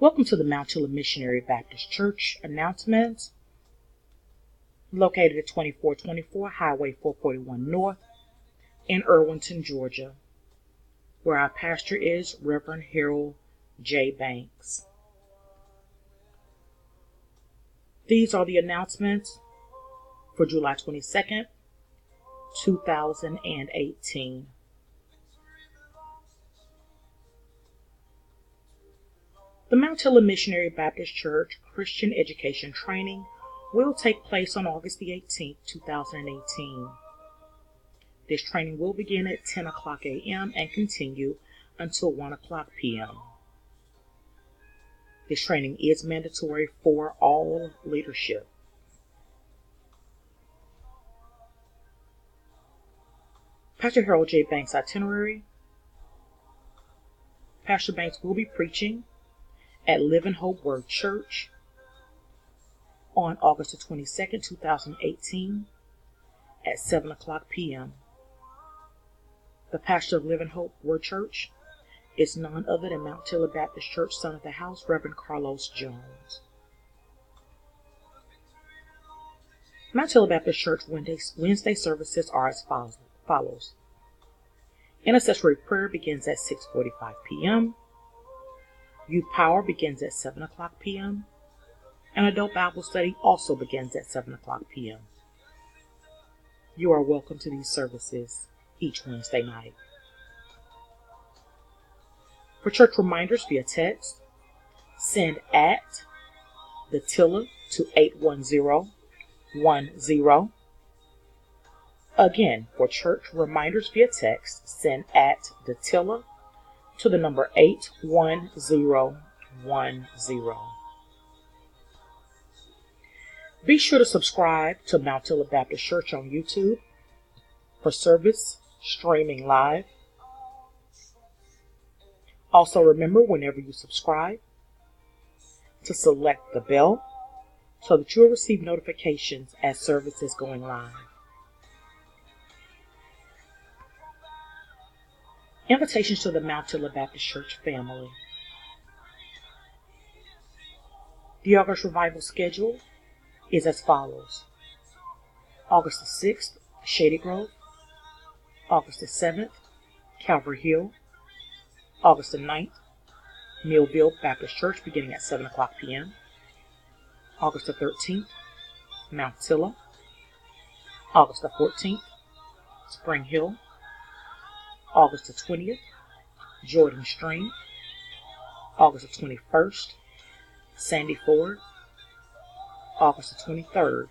Welcome to the Mount Tilla Missionary Baptist Church announcements, located at 2424 Highway 441 North in Irwinton, Georgia, where our pastor is Reverend Harold J. Banks. These are the announcements for July 22nd, 2018. The Mount Tilla Missionary Baptist Church Christian Education Training will take place on August the 18th, 2018. This training will begin at 10 o'clock a.m. and continue until 1 o'clock p.m. This training is mandatory for all leadership. Pastor Harold J. Banks' itinerary. Pastor Banks will be preaching at Living Hope Word Church on August the 22nd, 2018 at 7 o'clock p.m. The pastor of Living Hope Word Church is none other than Mount Tilla Baptist Church, son of the house, Reverend Carlos Jones. Mount Tilla Baptist Church Wednesday services are as follows. Intercessory prayer begins at 6:45 p.m. Youth Power begins at 7 o'clock p.m. and Adult Bible Study also begins at 7 o'clock p.m. You are welcome to these services each Wednesday night. For church reminders via text, send at the Tilla to 81010. Again, for church reminders via text, send at the Tilla to the number 81010. Be sure to subscribe to Mount Tilla Baptist Church on YouTube for service streaming live. Also remember, whenever you subscribe, to select the bell so that you'll receive notifications as service is going live. Invitations to the Mount Tilla Baptist Church family. The August revival schedule is as follows. August the 6th, Shady Grove. August the 7th, Calvary Hill. August the 9th, Millville Baptist Church beginning at 7 o'clock p.m. August the 13th, Mount Tilla. August the 14th, Spring Hill. August the 20th, Jordan Stream. August the 21st, Sandy Ford. August the 23rd,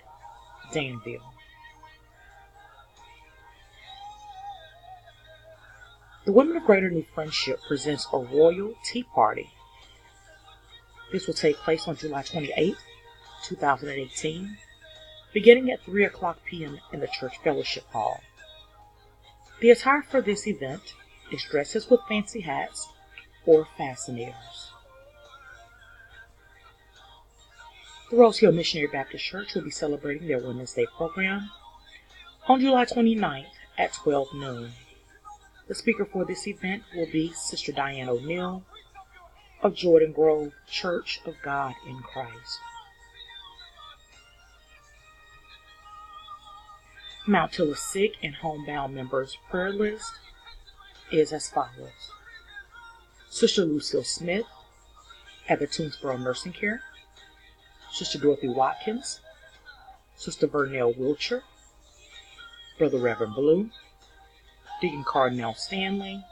Danville. The Women of Greater New Friendship presents a Royal Tea Party. This will take place on July 28th, 2018, beginning at 3 o'clock p.m. in the Church Fellowship Hall. The attire for this event is dresses with fancy hats or fascinations. The Rose Hill Missionary Baptist Church will be celebrating their Women's Day program on July 29th at 12 noon. The speaker for this event will be Sister Diane O'Neill of Jordan Grove Church of God in Christ. Mount Tilla sick and homebound members' prayer list is as follows. Sister Lucille Smith at the Toonsboro Nursing Care. Sister Dorothy Watkins. Sister Vernell Wilcher. Brother Reverend Blue. Deacon Cardinal Stanley.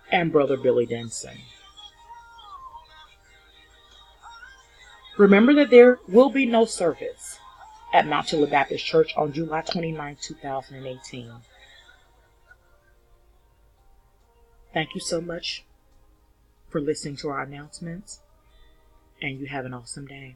And Brother Billy Denson. Remember that there will be no service at Mount Tilla Baptist Church on July 29, 2018. Thank you so much for listening to our announcements, and you have an awesome day.